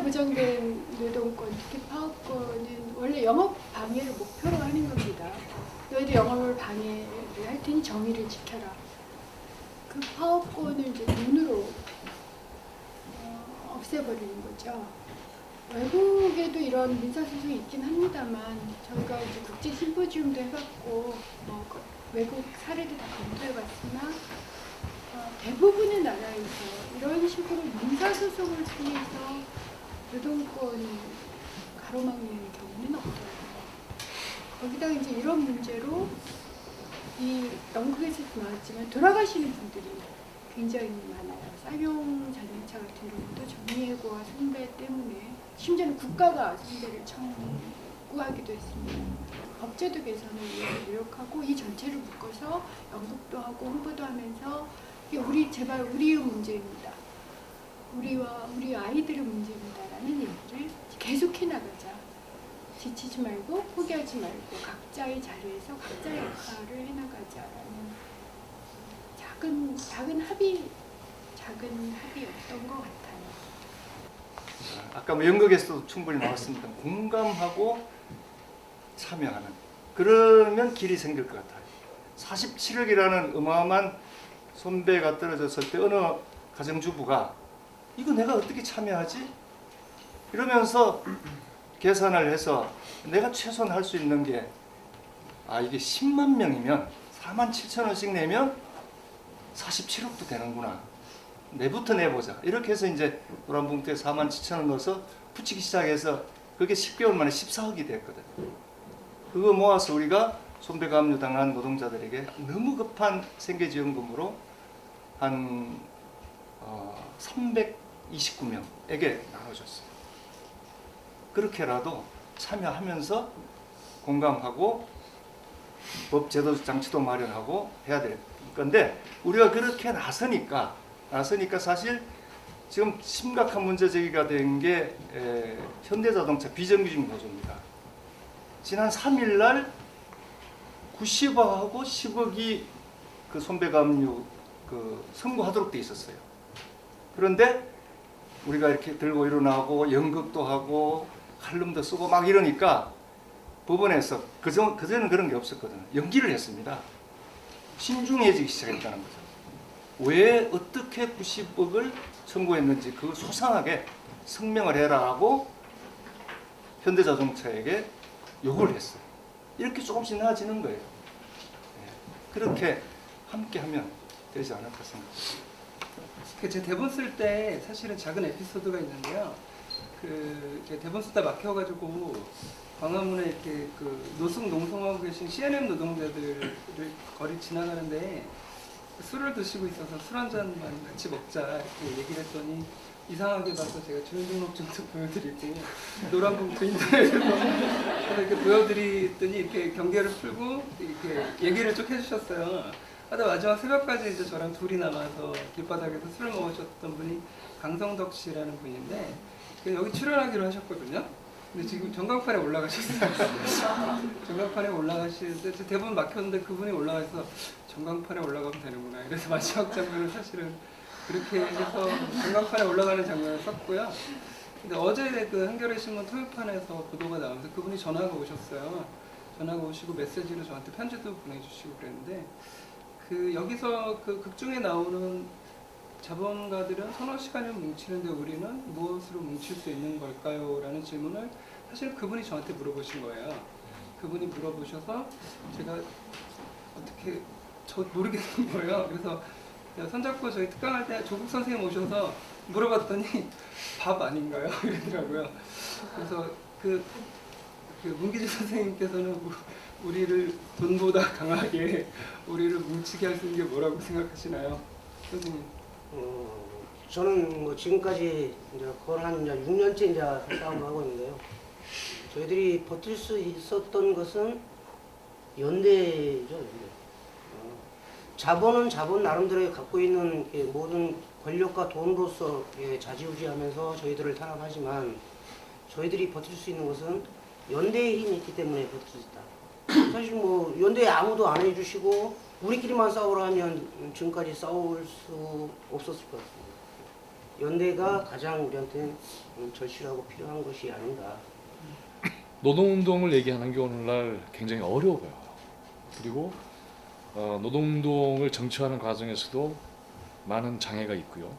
보장된 노동권, 특히 파업권은 원래 영업 방해를 목표로 하는 겁니다. 너희들 영업을 방해를 할 테니 정의를 지켜라. 그 파업권을 이제 눈으로 없애버리는 거죠. 외국에도 이런 민사소송이 있긴 합니다만 저희가 이제 국제 심포지움도 해봤고 외국 사례도 다 검토해봤으나 대부분의 나라에서 이런 식으로 민사소송을 통해서 노동권을 가로막는 경우는 없어요. 거기다 이제 이런 문제로 이 영국에서도 나왔지만 돌아가시는 분들이 굉장히 많아요. 쌍용 자동차 같은 경우도 정리해고와 선배 때문에 심지어는 국가가 선배를 청구하기도 했습니다. 법제도 개선을 위해서 노력하고 이 전체를 묶어서 연극도 하고 홍보도 하면서 이게 제발 우리의 문제입니다. 우리와 우리 아이들의 문제입니다라는 얘기를 계속해 나가자. 지치지 말고 포기하지 말고 각자의 자리에서 각자의 역할을 해나가자라는 작은 합의였던 것 같아요. 아까 뭐 연극에서도 충분히 나왔습니다. 공감하고 참여하는 그러면 길이 생길 것 같아요. 47억이라는 어마어마한 손배가 떨어졌을 때 어느 가정주부가 이거 내가 어떻게 참여하지? 이러면서 계산을 해서 내가 최소한 할 수 있는 게 이게 10만 명이면 47,000원씩 내면 47억도 되는구나. 내부터 내보자. 이렇게 해서 이제 노란봉투에 47,000원 넣어서 붙이기 시작해서 그게 10개월 만에 14억이 됐거든. 그거 모아서 우리가 손배가 압류당한 노동자들에게 너무 급한 생계지원금으로 한 329명에게 나눠줬어요. 그렇게라도 참여하면서 공감하고 법 제도 장치도 마련하고 해야 될 건데 우리가 그렇게 나서니까 사실 지금 심각한 문제 제기가 된 게 현대자동차 비정규직 노조입니다. 지난 3일 날 90억하고 10억이 그 손배가 압류 선고하도록 돼 있었어요. 그런데 우리가 이렇게 들고 일어나고 연극도 하고 칼럼도 쓰고 막 이러니까 법원에서 그전에는 그런 게 없었거든요. 연기를 했습니다. 신중해지기 시작했다는 거죠. 왜 어떻게 90억을 청구했는지 그 소상하게 성명을 해라라고 현대자동차에게 요구를 했어요. 이렇게 조금씩 나아지는 거예요. 그렇게 함께하면 되지 않을까 생각합니다. 제 대본 쓸 때 사실은 작은 에피소드가 있는데요. 제 대본 쓰다 막혀가지고 광화문에 이렇게 노숙 농성하고 계신 C&M 노동자들을 거리 지나가는데 술을 드시고 있어서 술 한 잔만 같이 먹자 이렇게 얘기를 했더니 이상하게 봐서 제가 주민등록증도 보여드리고 노란봉투 인터넷에서 이렇게 보여드리더니 이렇게 경계를 풀고 이렇게 얘기를 쭉 해주셨어요. 하다 마지막 새벽까지 이제 저랑 둘이 남아서 길바닥에서 술을 먹으셨던 분이 강성덕 씨라는 분인데 여기 출연하기로 하셨거든요. 근데 지금 전광판에 올라가셨어요. 전광판에 올라가시는데 대본 막혔는데 그분이 올라가서 전광판에 올라가면 되는구나. 이래서 마지막 장면은 사실은 그렇게 해서 전광판에 올라가는 장면을 썼고요. 근데 어제 그 한겨레 신문 토요판에서 보도가 나오면서 그분이 전화가 오셨어요. 전화가 오시고 메시지로 저한테 편지도 보내주시고 그랬는데 여기서 극중에 나오는 자본가들은 서너 시간을 뭉치는데 우리는 무엇으로 뭉칠 수 있는 걸까요? 라는 질문을 사실 그분이 저한테 물어보신 거예요. 그분이 물어보셔서 제가 어떻게 모르겠는 거예요. 그래서 손잡고 저희 특강할 때 조국 선생님 오셔서 물어봤더니 밥 아닌가요? 이러더라고요. 그래서 문기지 선생님께서는 우리를 돈보다 강하게 우리를 뭉치게 할 수 있는 게 뭐라고 생각하시나요? 선생님. 저는 뭐 지금까지 이제 거의 한 6년째 이제 싸움을 하고 있는데요. 저희들이 버틸 수 있었던 것은 연대죠, 연대. 자본은 자본 나름대로 갖고 있는 모든 권력과 돈으로서 좌지우지하면서 저희들을 탄압하지만 저희들이 버틸 수 있는 것은 연대의 힘이 있기 때문에 버틸 수 있다. 사실 뭐 연대에 아무도 안 해주시고 우리끼리만 싸우라 하면 지금까지 싸울 수 없었을 것 같습니다. 연대가 가장 우리한테는 절실하고 필요한 것이 아닌가. 노동운동을 얘기하는 게 오늘날 굉장히 어려워요. 그리고 노동운동을 정치화하는 과정에서도 많은 장애가 있고요.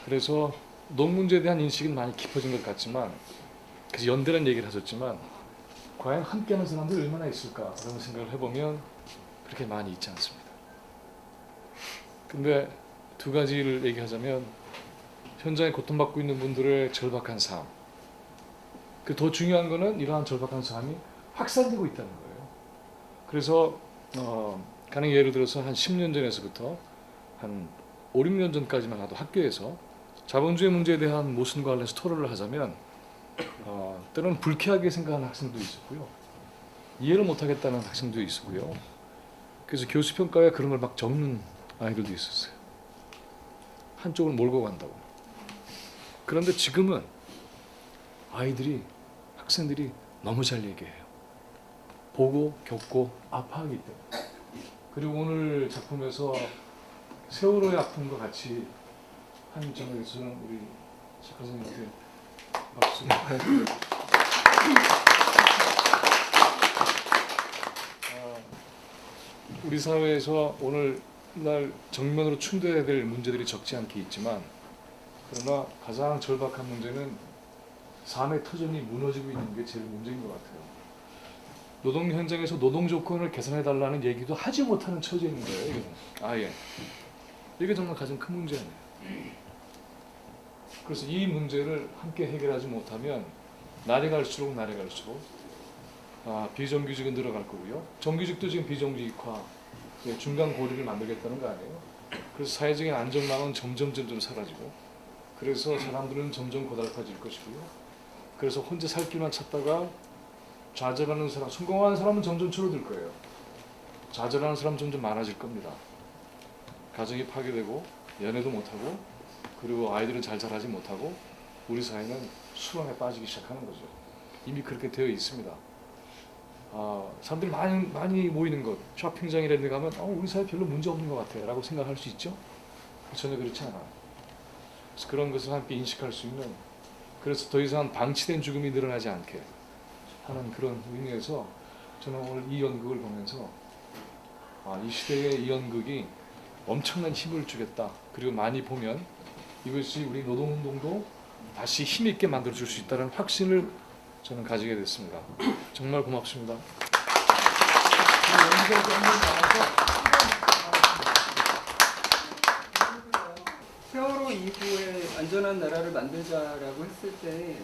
그래서 노동 문제에 대한 인식은 많이 깊어진 것 같지만, 그래서 연대라는 얘기를 하셨지만 과연 함께하는 사람들이 얼마나 있을까 그런 생각을 해보면 그렇게 많이 있지 않습니다. 근데 두 가지를 얘기하자면, 현장에 고통받고 있는 분들의 절박한 삶, 그 더 중요한 거는 이러한 절박한 삶이 확산되고 있다는 거예요. 그래서 가령 예를 들어서 한 10년 전에서부터 한 5, 6년 전까지만 해도 학교에서 자본주의 문제에 대한 모순과 관련해서 토론을 하자면 때로는 불쾌하게 생각하는 학생도 있었고요. 이해를 못하겠다는 학생도 있었고요. 그래서 교수 평가에 그런 걸 막 적는 아이들도 있었어요. 한쪽을 몰고 간다고. 그런데 지금은 아이들이, 학생들이 너무 잘 얘기해요. 보고 겪고 아파하기 때문에. 그리고 오늘 작품에서 세월호의 아픔과 같이 한 점에서는 우리 작가 선생님께 박수. 우리 사회에서 오늘날 정면으로 충돌해야 될 문제들이 적지 않게 있지만, 그러나 가장 절박한 문제는 삶의 터전이 무너지고 있는 게 제일 문제인 것 같아요. 노동 현장에서 노동 조건을 개선해달라는 얘기도 하지 못하는 처지에 있는 거예요. 이게. 아예. 이게 정말 가장 큰 문제 아니에요. 그래서 이 문제를 함께 해결하지 못하면 날이 갈수록 비정규직은 늘어갈 거고요. 정규직도 지금 비정규직화, 중간 고리를 만들겠다는 거 아니에요. 그래서 사회적인 안전망은 점점 사라지고, 그래서 사람들은 점점 고달파질 것이고요. 그래서 혼자 살 길만 찾다가 좌절하는 사람, 성공하는 사람은 점점 줄어들 거예요. 좌절하는 사람은 점점 많아질 겁니다. 가정이 파괴되고 연애도 못하고, 그리고 아이들은 잘 자라지 못하고, 우리 사회는 수렁에 빠지기 시작하는 거죠. 이미 그렇게 되어 있습니다. 사람들이 많이 모이는 곳, 쇼핑장이라는 데 가면 우리 사회 별로 문제 없는 것 같아 라고 생각할 수 있죠. 전혀 그렇지 않아요. 그래서 그런 것을 함께 인식할 수 있는, 그래서 더 이상 방치된 죽음이 늘어나지 않게 하는 그런 의미에서 저는 오늘 이 연극을 보면서 이 시대의 이 연극이 엄청난 힘을 주겠다. 그리고 많이 보면 이것이 우리 노동운동도 다시 힘있게 만들어줄 수 있다는 확신을 저는 가지게 됐습니다. 정말 고맙습니다. 세월호 이후에 안전한 나라를 만들자라고 했을 때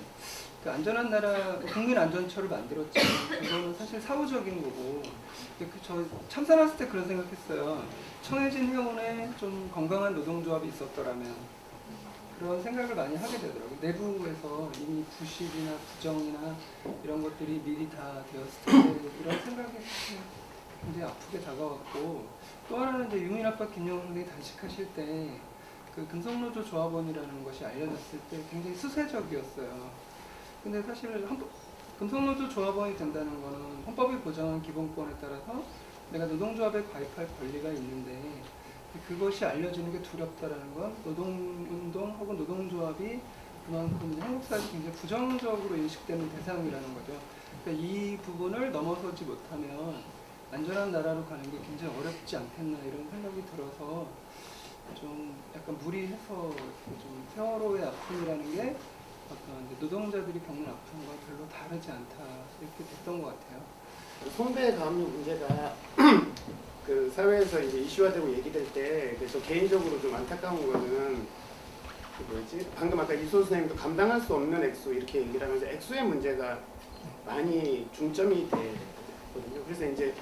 그 안전한 나라, 국민안전처를 만들었죠. 그거는 사실 사후적인 거고, 저 참사났을 때 그런 생각했어요. 청해진 해운에 좀 건강한 노동조합이 있었더라면, 그런 생각을 많이 하게 되더라고요. 내부에서 이미 부실이나 부정이나 이런 것들이 미리 다 되었을 텐데, 이런 생각이 굉장히 아프게 다가왔고, 또 하나는 이제 유민아빠 김영훈 선생님이 단식하실 때 그 금속노조 조합원이라는 것이 알려졌을 때 굉장히 수세적이었어요. 근데 사실 금속노조 조합원이 된다는 거는 헌법이 보장한 기본권에 따라서 내가 노동조합에 가입할 권리가 있는데, 그것이 알려지는 게 두렵다라는 건 노동운동 혹은 노동조합이 그만큼 한국 사회에서 굉장히 부정적으로 인식되는 대상이라는 거죠. 그러니까 이 부분을 넘어서지 못하면 안전한 나라로 가는 게 굉장히 어렵지 않겠나 이런 생각이 들어서 좀 약간 무리해서 좀 세월호의 아픔이라는 게 어떤 노동자들이 겪는 아픔과 별로 다르지 않다 이렇게 됐던 것 같아요. 손배 가압류 문제가 그 사회에서 이제 이슈화되고 얘기될 때, 그래서 개인적으로 좀 안타까운 거는 방금 아까 이소 선생님도 감당할 수 없는 액수 이렇게 얘기를 하면서 액수의 문제가 많이 중점이 되거든요. 그래서 이제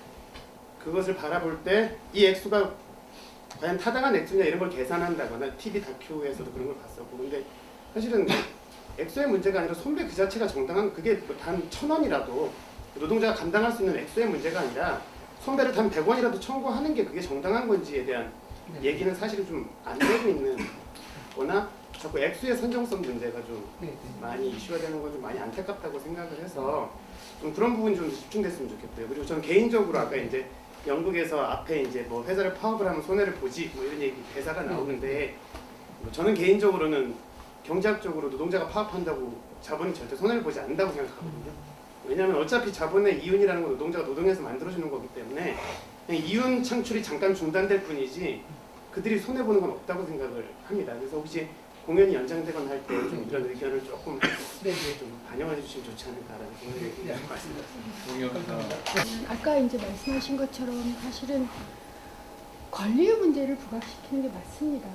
그것을 바라볼 때 이 액수가 과연 타당한 액수냐 이런 걸 계산한다거나 TV 다큐에서도 그런 걸 봤었고, 근데 사실은 액수의 문제가 아니라 손배 그 자체가 정당한, 그게 단 1,000원이라도 노동자가 감당할 수 있는 액수의 문제가 아니라 손배를 단 100원이라도 청구하는 게 그게 정당한 건지에 대한 얘기는 사실은 좀 안 되고 있는 거나, 자꾸 액수의 선정성 문제가 좀 많이 이슈가 되는 건 좀 많이 안타깝다고 생각을 해서 좀 그런 부분이 좀 집중됐으면 좋겠고요. 그리고 저는 개인적으로 아까 이제 연극에서 앞에 이제 뭐 회사를 파업을 하면 손해를 보지 뭐 이런 얘기 대사가 나오는데, 저는 개인적으로는 경제학적으로 노동자가 파업한다고 자본이 절대 손해를 보지 않는다고 생각하거든요. 왜냐하면 어차피 자본의 이윤이라는 건 노동자가 노동해서 만들어주는 거기 때문에 그냥 이윤 창출이 잠깐 중단될 뿐이지 그들이 손해 보는 건 없다고 생각을 합니다. 그래서 혹시 공연이 연장되거나 할 때 좀 이런 의견을 조금 좀 반영해 주시면 좋지 않을까라는 생각을 말씀드렸습니다. 아까 이제 말씀하신 것처럼 사실은 권리의 문제를 부각시키는 게 맞습니다.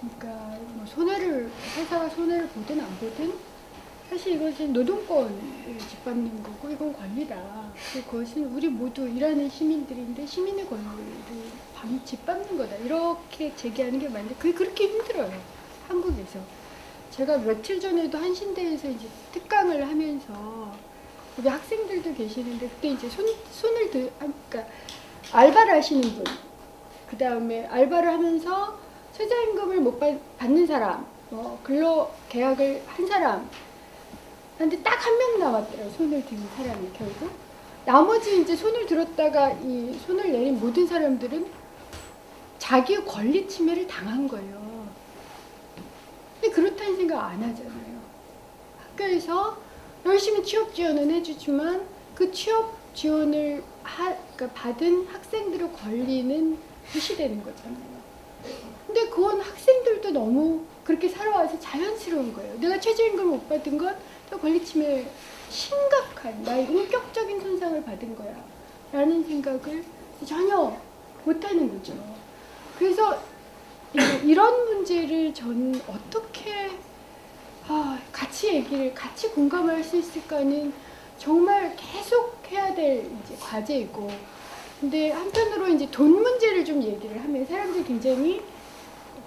그러니까 뭐 회사가 손해를 보든 안 보든 사실 이것은 노동권을 짓밟는 거고 이건 권리다. 그것은 우리 모두 일하는 시민들인데 시민의 권리를 짓밟는 거다. 이렇게 제기하는 게 맞는데 그게 그렇게 힘들어요. 한국에서. 제가 며칠 전에도 한신대에서 이제 특강을 하면서 우리 학생들도 계시는데 그때 이제 그러니까 알바를 하시는 분, 그 다음에 알바를 하면서 최저임금을 못 받는 사람, 근로 계약을 한 사람, 근데 딱 한 명 남았더라고요. 손을 든 사람이 결국. 나머지 이제 손을 들었다가 이 손을 내린 모든 사람들은 자기의 권리 침해를 당한 거예요. 근데 그렇다는 생각 안 하잖아요. 학교에서 열심히 취업 지원은 해주지만 그 취업 지원을 그러니까 받은 학생들의 권리는 무시되는 거잖아요. 근데 그건 학생들도 너무 그렇게 살아와서 자연스러운 거예요. 내가 최저임금을 못 받은 건 또 권리 침해 심각한 나의 인격적인 손상을 받은 거야 라는 생각을 전혀 못하는 거죠. 그래서 이런 문제를 저는 어떻게 같이 공감할 수 있을까는 정말 계속 해야 될 이제 과제이고, 근데 한편으로 이제 돈 문제를 좀 얘기를 하면 사람들이 굉장히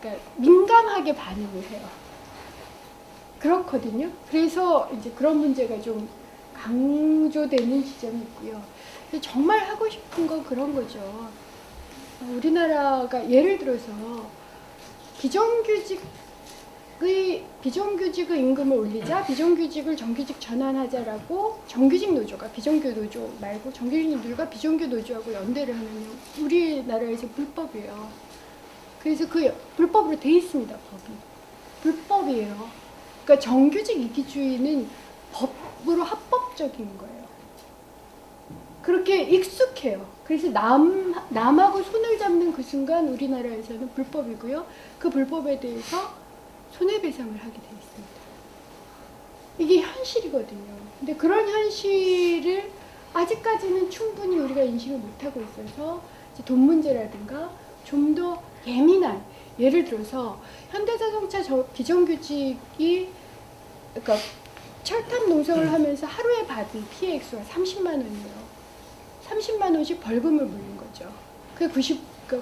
그러니까 민감하게 반응을 해요. 그렇거든요. 그래서 이제 그런 문제가 좀 강조되는 지점이 있고요. 정말 하고 싶은 건 그런 거죠. 우리나라가 예를 들어서 비정규직의 임금을 올리자, 비정규직을 정규직 전환하자라고 정규직 노조가 비정규 노조 말고 정규직 노조가 비정규 노조하고 연대를 하면요, 우리나라에서 불법이에요. 그래서 그 불법으로 돼 있습니다. 법이 불법이에요. 그러니까 정규직 이기주의는 법으로 합법적인 거예요. 그렇게 익숙해요. 그래서 남하고 손을 잡는 그 순간 우리나라에서는 불법이고요. 그 불법에 대해서 손해배상을 하게 돼 있습니다. 이게 현실이거든요. 근데 그런 현실을 아직까지는 충분히 우리가 인식을 못하고 있어서 이제 돈 문제라든가 좀 더 예민한, 예를 들어서 현대자동차 비정규직이 그러니까 철탑 농성을 하면서 하루에 받은 피해 액수가 30만 원이에요. 30만 원씩 벌금을 물린 거죠.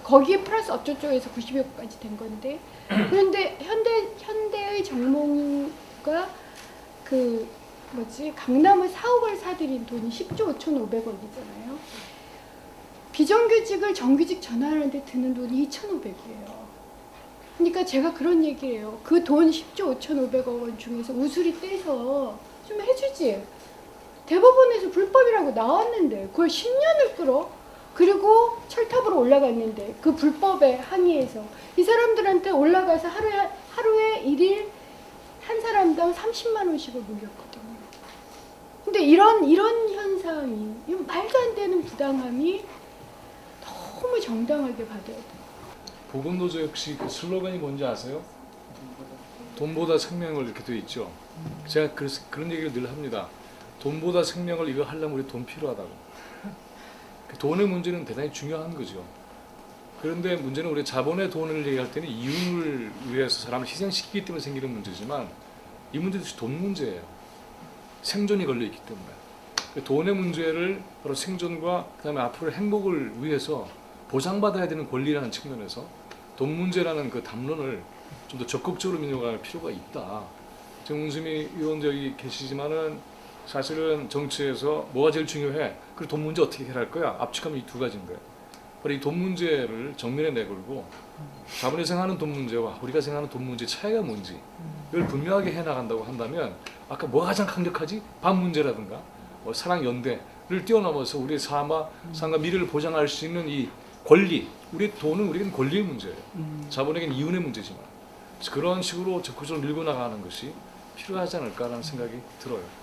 거기에 플러스 어쩌고저쩌고해서 90여까지 된 건데, 그런데 현대의 정몽가 강남을 4억을 사들인 돈이 10조 5,500억이잖아요. 비정규직을 정규직 전환하는데 드는 돈이 2,500이에요. 그러니까 제가 그런 얘기예요. 그 돈 10조 5,500억 원 중에서 우수리 떼서 좀 해주지. 대법원에서 불법이라고 나왔는데 그걸 10년을 끌어. 그리고 철탑으로 올라갔는데 그 불법에 항의해서 이 사람들한테 올라가서 하루에 일일 한 사람당 30만 원씩을 물렸거든요. 근데 이런 현상이, 말도 안 되는 부당함이 너무 정당하게 받아야 돼요. 보건노조 역시 그 슬로건이 뭔지 아세요? 돈보다 생명을 이렇게 돼 있죠. 제가 그런 얘기를 늘 합니다. 돈보다 생명을 이거 하려면 우리 돈 필요하다고. 돈의 문제는 대단히 중요한 거죠. 그런데 문제는 우리 자본의 돈을 얘기할 때는 이윤을 위해서 사람을 희생시키기 때문에 생기는 문제지만 이 문제도 돈 문제예요. 생존이 걸려 있기 때문에. 돈의 문제를 바로 생존과 그다음에 앞으로의 행복을 위해서 보장받아야 되는 권리라는 측면에서 돈 문제라는 그 담론을 좀 더 적극적으로 민요할 필요가 있다. 정은수미 의원도 여기 계시지만은 사실은 정치에서 뭐가 제일 중요해? 그리고 돈 문제 어떻게 해결할 거야? 압축하면 이 두 가지인 거예요. 바로 이 돈 문제를 정면에 내걸고 자본이 생각하는 돈 문제와 우리가 생각하는 돈 문제 차이가 뭔지 이걸 분명하게 해나간다고 한다면 아까 뭐가 가장 강력하지? 밥 문제라든가 사랑 연대를 뛰어넘어서 우리의 삶과 미래를 보장할 수 있는 이 권리, 우리의 돈은 우리에게는 권리의 문제예요. 자본에게는 이윤의 문제지만 그런 식으로 적극적으로 밀고 나가는 것이 필요하지 않을까라는 생각이 들어요.